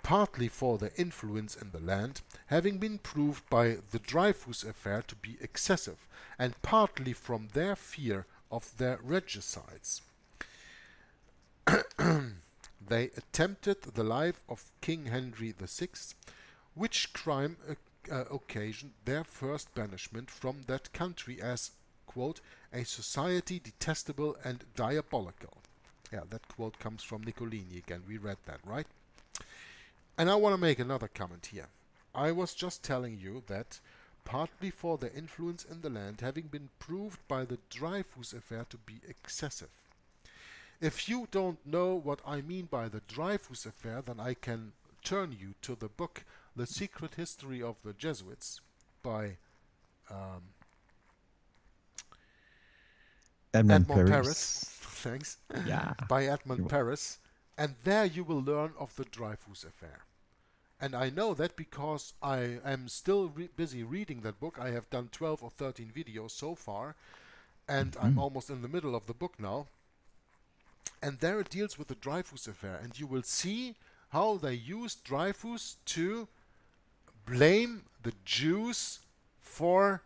partly for their influence in the land, having been proved by the Dreyfus affair to be excessive, and partly from their fear of their regicides, they attempted the life of King Henry VI, which crime occasioned their first banishment from that country as, quote, "a society detestable and diabolical." Yeah, that quote comes from Niccolini again. We read that, right? And I want to make another comment here. I was just telling you that partly for their influence in the land having been proved by the Dreyfus affair to be excessive. If you don't know what I mean by the Dreyfus affair, then I can turn you to the book The Secret History of the Jesuits by Edmond Edmond Paris. Paris. Thanks. Yeah. By Edmond Paris. And there you will learn of the Dreyfus affair. And I know that because I am still busy reading that book. I have done 12 or 13 videos so far, and I'm almost in the middle of the book now. And there it deals with the Dreyfus affair, and you will see how they used Dreyfus to blame the Jews for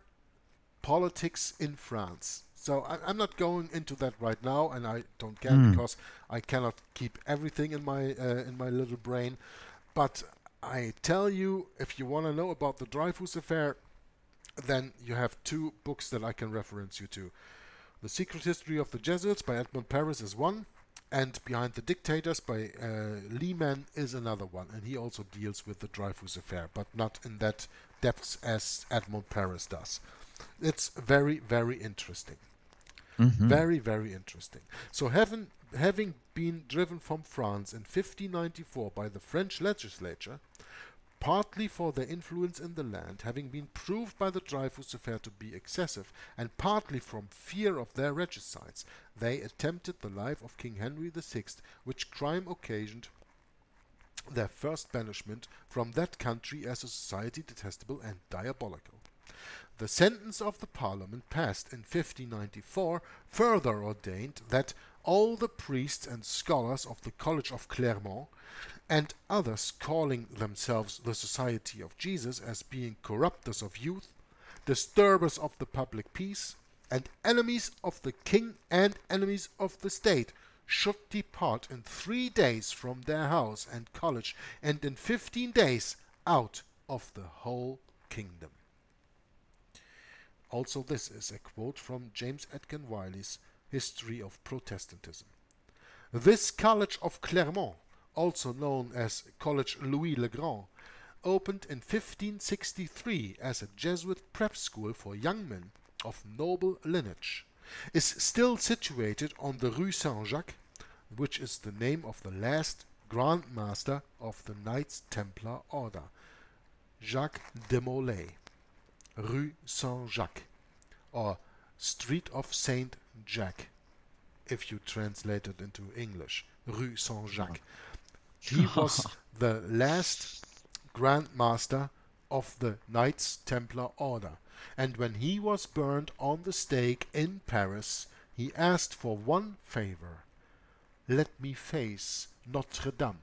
politics in France. So I'm not going into that right now, and I don't care because I cannot keep everything in my little brain. But I tell you, if you want to know about the Dreyfus affair, then you have two books that I can reference you to. The Secret History of the Jesuits by Edmond Paris is one, and Behind the Dictators by Lehman is another one. And he also deals with the Dreyfus affair, but not in that depth as Edmond Paris does. It's very, very interesting. Very, very interesting. So having been driven from France in 1594 by the French legislature, partly for their influence in the land, having been proved by the Dreyfus affair to be excessive, and partly from fear of their regicides, they attempted the life of King Henry VI, which crime occasioned their first banishment from that country as a society detestable and diabolical. The sentence of the Parliament passed in 1594 further ordained that all the priests and scholars of the College of Clermont and others calling themselves the Society of Jesus as being corrupters of youth, disturbers of the public peace, and enemies of the king and enemies of the state should depart in 3 days from their house and college, and in 15 days out of the whole kingdom. Also, this is a quote from James Atkin Wiley's History of Protestantism. This College of Clermont, also known as College Louis le Grand, opened in 1563 as a Jesuit prep school for young men of noble lineage, is still situated on the Rue Saint-Jacques, which is the name of the last Grand Master of the Knights Templar Order, Jacques de Molay. Rue Saint-Jacques, or Street of Saint Jack, if you translate it into English. Rue Saint-Jacques. He was the last Grand Master of the Knights Templar Order, and when he was burned on the stake in Paris, he asked for one favor: let me face Notre Dame,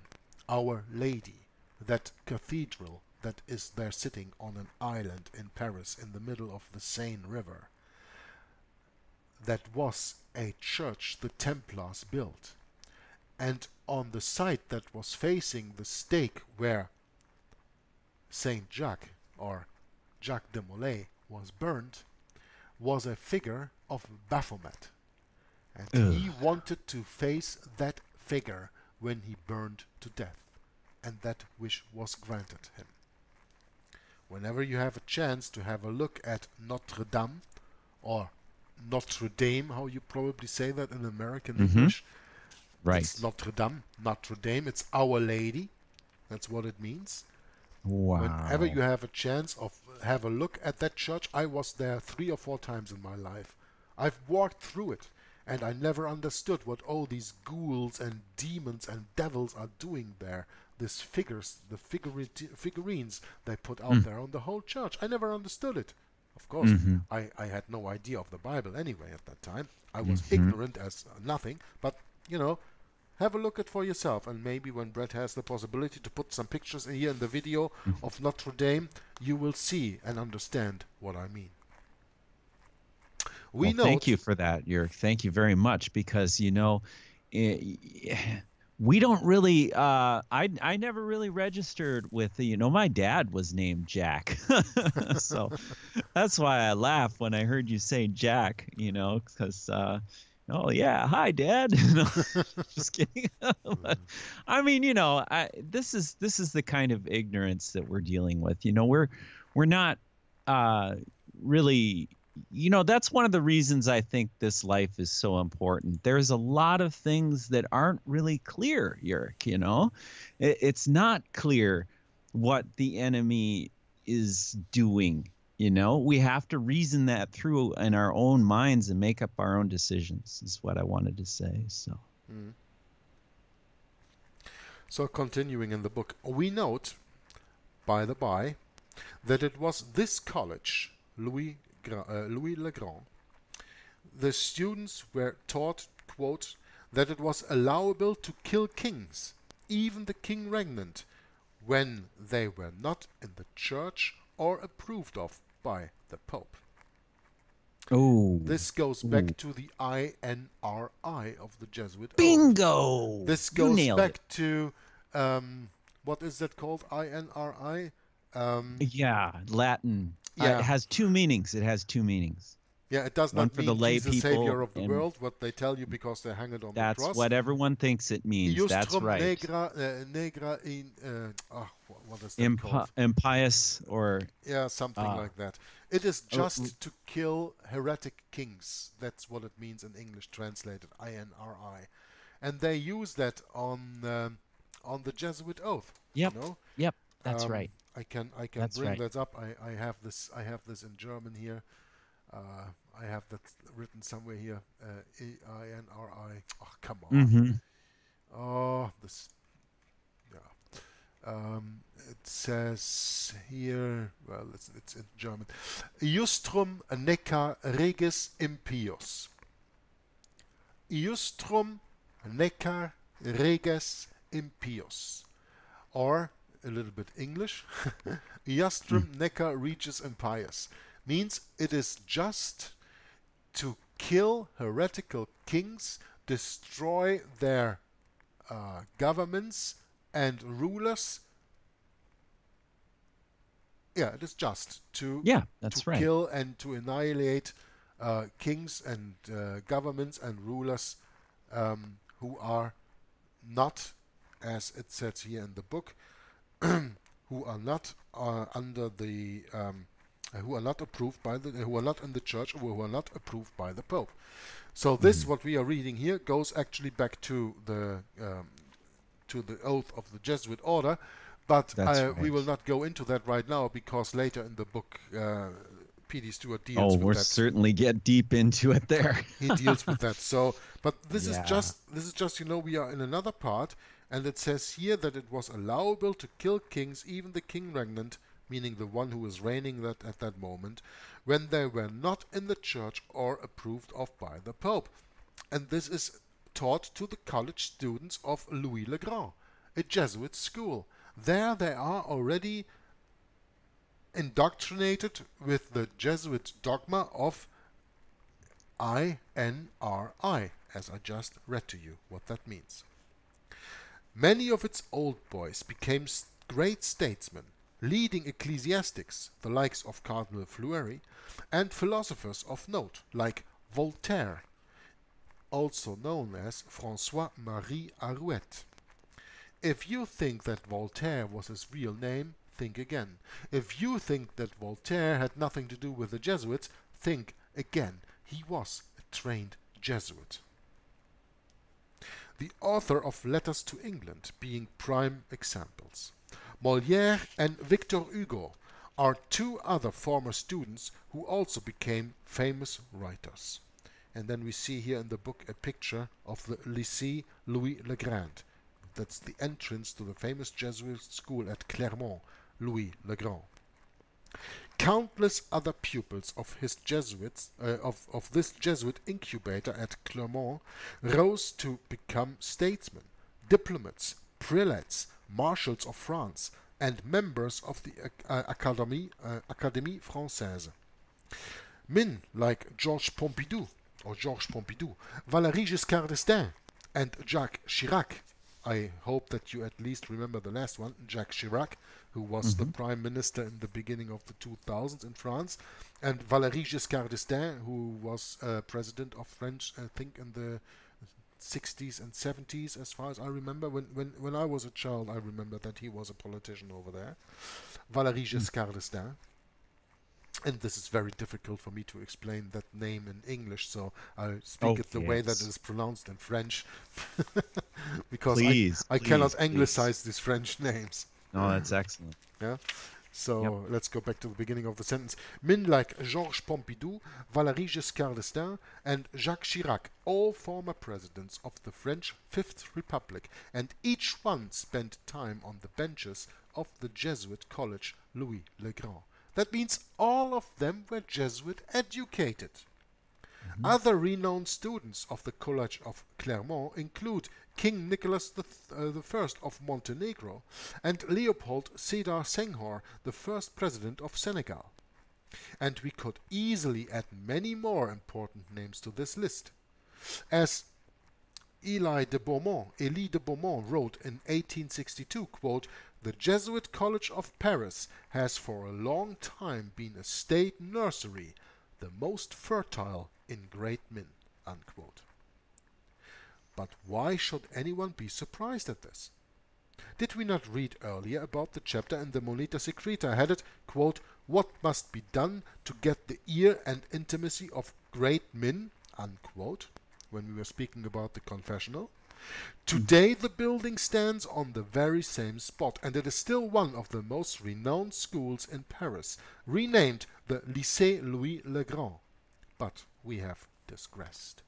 Our Lady, that cathedral that is there sitting on an island in Paris in the middle of the Seine River. That was a church the Templars built, and on the side that was facing the stake where Saint Jacques, or Jacques de Molay, was burned, was a figure of Baphomet, and he wanted to face that figure when he burned to death, and that wish was granted him. Whenever you have a chance to have a look at Notre Dame, or Notre Dame, how you probably say that in American English. Right. It's Notre Dame, Notre Dame. It's Our Lady. That's what it means. Wow. Whenever you have a chance of have a look at that church, I was there 3 or 4 times in my life. I've walked through it, and I never understood what all these ghouls and demons and devils are doing there. These figures, the figurines they put out there on the whole church. I never understood it. Of course, I had no idea of the Bible anyway at that time. I was ignorant as nothing, but, you know, have a look at for yourself, and maybe when Bret has the possibility to put some pictures here in the video of Notre Dame, you will see and understand what I mean. Thank you for that, Jörg. Thank you very much, because, you know, we don't really I never really registered with you know, my dad was named Jack. So that's why I laughed when I heard you say Jack, you know, because oh yeah, hi Dad. Just kidding. But, I mean, you know, this is the kind of ignorance that we're dealing with. You know, we're not really you know, that's one of the reasons I think this life is so important. There's a lot of things that aren't really clear, Jörg, you know? It's not clear what the enemy is doing, you know? We have to reason that through in our own minds and make up our own decisions, is what I wanted to say, so. Mm. So continuing in the book, we note, by the by, that it was this college, Louis le Grand, the students were taught, quote, that it was allowable to kill kings, even the king regnant, when they were not in the church or approved of by the Pope. Oh. This goes back to the INRI of the Jesuit Oath. Bingo! This goes back to, what is that called, INRI? Yeah, Latin. Yeah. It has two meanings. It has two meanings. Yeah, it does not mean he's the savior of the world, what they tell you because they hang it on the cross. That's what everyone thinks it means. That's right. Negra in, what is that called? Impious or... Yeah, something like that. It is just to kill heretic kings. That's what it means in English translated, INRI. And they use that on the Jesuit Oath. Yep. You know? Yep. That's right. I can bring that up. I have this in German here. I have that written somewhere here. INRI. Oh, come on. Mm-hmm. Oh, this. Yeah. It says here. Well, it's in German. Iustrum necar regis impius. Iustrum necar regis impius. Or a little bit English. Iustrum necar regis impius. Means it is just to kill heretical kings, destroy their governments and rulers. Yeah, it is just to kill and to annihilate kings and governments and rulers who are not, as it says here in the book, who are not under the who are not approved by who are not in the church, or who are not approved by the Pope. So this, what we are reading here, goes actually back to the oath of the Jesuit order, but we will not go into that right now because later in the book, P.D. Stuart deals with that. Oh, we'll certainly get deep into it there. He deals with that. So, but this is just, you know, we are in another part, and it says here that it was allowable to kill kings, even the king regnant, meaning the one who was reigning at that moment, when they were not in the church or approved of by the Pope. And this is taught to the college students of Louis le Grand, a Jesuit school. There they are already indoctrinated with the Jesuit dogma of INRI, as I just read to you what that means. Many of its old boys became great statesmen, leading ecclesiastics, the likes of Cardinal Fleury, and philosophers of note, like Voltaire, also known as François-Marie Arouet. If you think that Voltaire was his real name, think again. If you think that Voltaire had nothing to do with the Jesuits, think again. He was a trained Jesuit. The author of Letters to England being prime examples. Molière and Victor Hugo are two other former students who also became famous writers. And then we see here in the book a picture of the Lycée Louis le Grand. That's the entrance to the famous Jesuit school at Clermont, Louis le Grand. Countless other pupils of his Jesuits, of this Jesuit incubator at Clermont, rose to become statesmen, diplomats, prelates, marshals of France, and members of the Académie Française. Men like Georges Pompidou, Valéry Giscard d'Estaing, and Jacques Chirac. I hope that you at least remember the last one, Jacques Chirac, who was the prime minister in the beginning of the 2000s in France, and Valéry Giscard d'Estaing, who was president of France, I think, in the 60s and 70s, as far as I remember. When I was a child, I remember that he was a politician over there. Valéry Giscard d'Estaing. And this is very difficult for me to explain that name in English, so I'll speak it the way that it is pronounced in French, because I cannot anglicize these French names. Oh, that's excellent. Yeah. So let's go back to the beginning of the sentence. Men like Georges Pompidou, Valéry Giscard d'Estaing, and Jacques Chirac, all former presidents of the French Fifth Republic, and each one spent time on the benches of the Jesuit College Louis le Grand. That means all of them were Jesuit educated. Other renowned students of the College of Clermont include King Nicholas I of Montenegro and Leopold Sédar Senghor, the first president of Senegal. And we could easily add many more important names to this list. As Élie de Beaumont wrote in 1862, quote, "The Jesuit College of Paris has for a long time been a state nursery, the most fertile in great men," unquote. But why should anyone be surprised at this? Did we not read earlier about the chapter in the Moneta Secreta headed, quote, "What must be done to get the ear and intimacy of great men," unquote, when we were speaking about the confessional? Today the building stands on the very same spot, and it is still one of the most renowned schools in Paris, renamed the Lycée Louis le Grand. But we have digressed.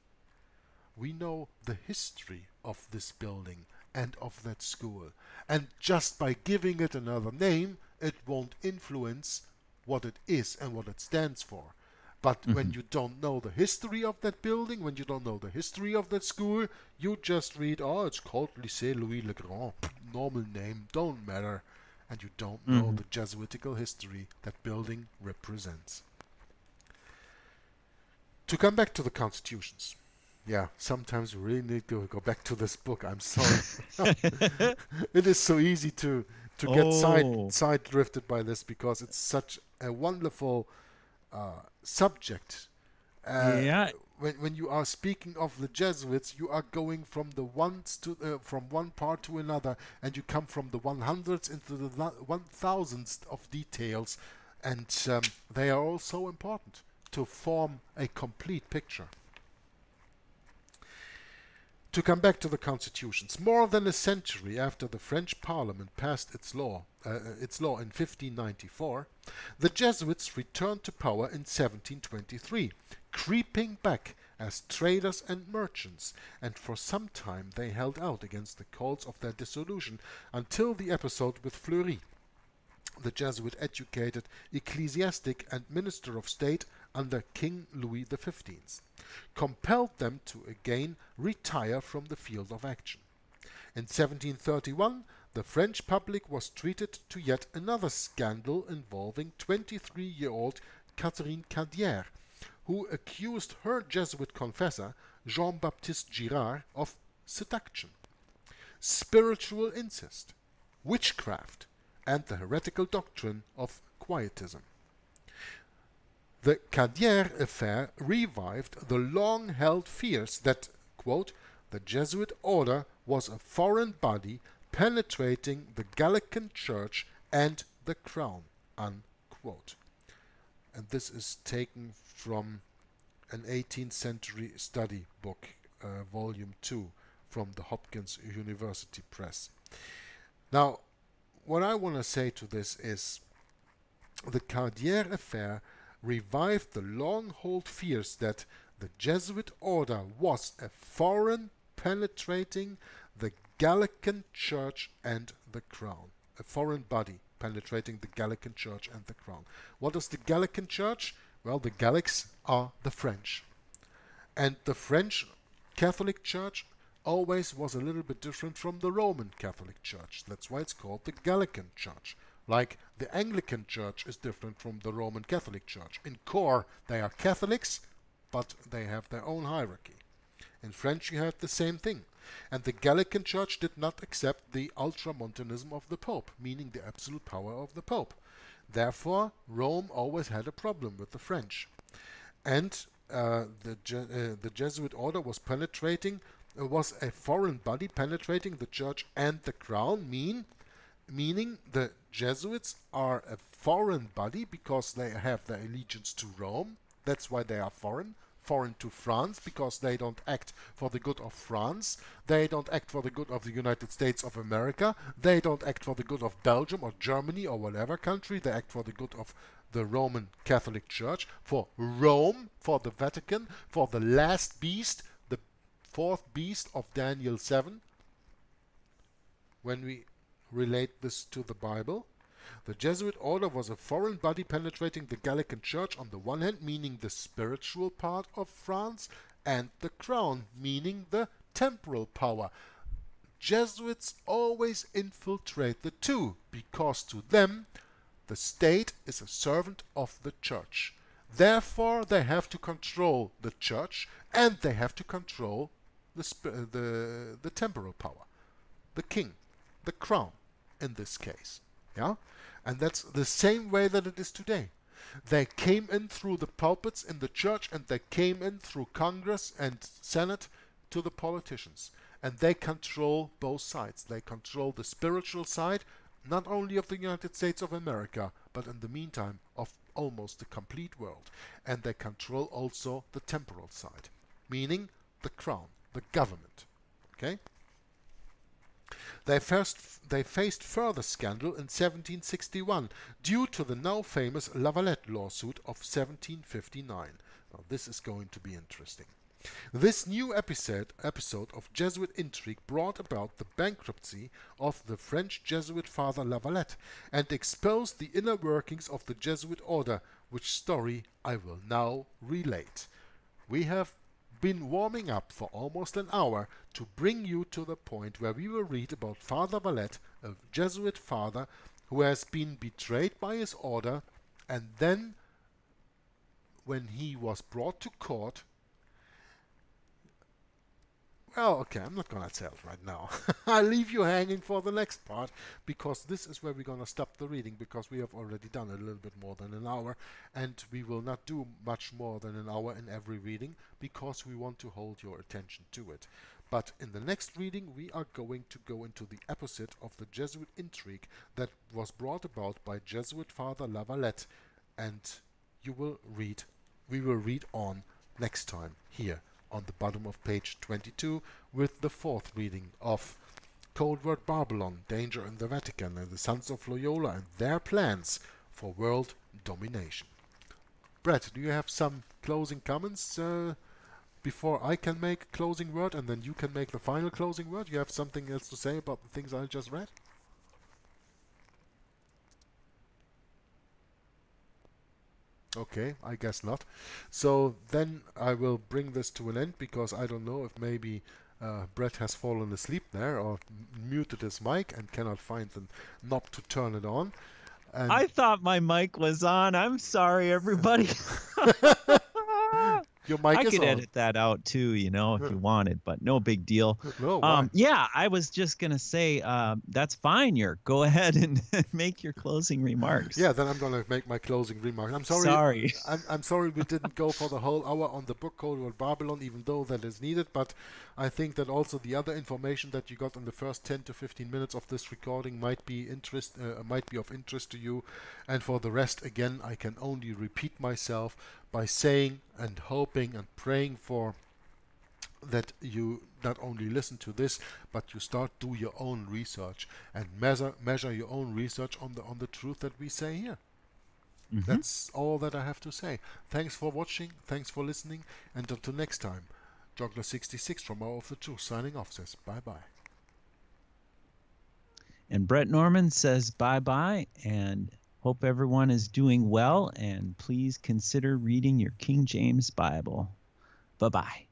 We know the history of this building and of that school, and just by giving it another name, it won't influence what it is and what it stands for. But when you don't know the history of that building, when you don't know the history of that school, you just read, oh, it's called Lycée Louis le Grand, normal name, don't matter, and you don't know the Jesuitical history that building represents. To come back to the constitutions. Yeah, sometimes we really need to go back to this book. I'm sorry. It is so easy to get side drifted by this, because it's such a wonderful subject. When you are speaking of the Jesuits, you are going from the ones to from one part to another, and you come from the 100s into the 1000s of details, and they are all so important to form a complete picture. To come back to the constitutions, more than a century after the French Parliament passed its law in 1594, the Jesuits returned to power in 1723, creeping back as traders and merchants, and for some time they held out against the calls of their dissolution until the episode with Fleury, the Jesuit-educated ecclesiastic and minister of state under King Louis XV, compelled them to again retire from the field of action. In 1731, the French public was treated to yet another scandal involving 23-year-old Catherine Cadière, who accused her Jesuit confessor, Jean-Baptiste Girard, of seduction, spiritual incest, witchcraft, and the heretical doctrine of Quietism. The Cadière affair revived the long-held fears that, quote, "the Jesuit order was a foreign body penetrating the Gallican Church and the Crown," unquote. And this is taken from an 18th century study book, volume 2, from the Hopkins University Press. Now, what I want to say to this is the Cadière affair revived the long-held fears that the Jesuit order was a foreign penetrating the Gallican Church and the Crown. A foreign body penetrating the Gallican Church and the Crown. What is the Gallican Church? Well, the Gallics are the French. And the French Catholic Church always was a little bit different from the Roman Catholic Church. That's why it's called the Gallican Church. Like the Anglican Church is different from the Roman Catholic Church. In core, they are Catholics, but they have their own hierarchy. In French, you have the same thing. And the Gallican Church did not accept the ultramontanism of the Pope, meaning the absolute power of the Pope. Therefore, Rome always had a problem with the French. And the Jesuit order was was a foreign body penetrating the Church and the Crown, meaning the Jesuits are a foreign body because they have their allegiance to Rome. That's why they are foreign. Foreign to France because they don't act for the good of France. They don't act for the good of the United States of America. They don't act for the good of Belgium or Germany or whatever country. They act for the good of the Roman Catholic Church, for Rome, for the Vatican, for the last beast, the fourth beast of Daniel 7. When we relate this to the Bible, the Jesuit order was a foreign body penetrating the Gallican Church on the one hand, meaning the spiritual part of France, and the crown, meaning the temporal power. Jesuits always infiltrate the two, because to them the state is a servant of the church. Therefore, they have to control the church, and they have to control the temporal power, the king, the crown in this case. Yeah? And that's the same way that it is today. They came in through the pulpits in the church, and they came in through Congress and Senate to the politicians. And they control both sides. They control the spiritual side, not only of the United States of America, but in the meantime of almost the complete world. And they control also the temporal side, meaning the crown, the government. Okay? They faced further scandal in 1761 due to the now famous Lavalette lawsuit of 1759. Now this is going to be interesting. This new episode of Jesuit intrigue brought about the bankruptcy of the French Jesuit Father Lavalette and exposed the inner workings of the Jesuit order, which story I will now relate. We have been warming up for almost an hour to bring you to the point where we will read about Father Valette, a Jesuit father who has been betrayed by his order, and then when he was brought to court, well, okay, I'm not going to tell it right now. I'll leave you hanging for the next part, because this is where we're going to stop the reading, because we have already done a little bit more than an hour, and we will not do much more than an hour in every reading, because we want to hold your attention to it. But in the next reading, we are going to go into the episode of the Jesuit intrigue that was brought about by Jesuit Father Lavalette, and we will read on next time here on the bottom of page 22 with the fourth reading of Codeword Barbelon, Danger in the Vatican, and the Sons of Loyola and their plans for world domination. Bret, do you have some closing comments before I can make a closing word and then you can make the final closing word? You have something else to say about the things I just read? Okay, I guess not. So then I will bring this to an end, because I don't know if maybe Bret has fallen asleep there or muted his mic and cannot find the knob to turn it on. And I thought my mic was on. I'm sorry, everybody. Your mic I is could on. edit that out too, if you wanted, but no big deal. No, why? Yeah, I was just going to say, that's fine, Jörg. Go ahead and make your closing remarks. Yeah, then I'm going to make my closing remark. I'm sorry. Sorry. I'm sorry we didn't go for the whole hour on the book Codeword Barbelon, even though that is needed, but I think that also the other information that you got in the first 10 to 15 minutes of this recording might be of interest to you. And for the rest, again, I can only repeat myself by saying and hoping and praying for that you not only listen to this, but you start do your own research and measure your own research on the truth that we say here. Mm-hmm. That's all that I have to say. Thanks for watching, thanks for listening, and until next time, Jogler66 from Hour of the Truth signing off says bye-bye. And Bret Norman says bye-bye, and hope everyone is doing well, and please consider reading your King James Bible. Bye-bye.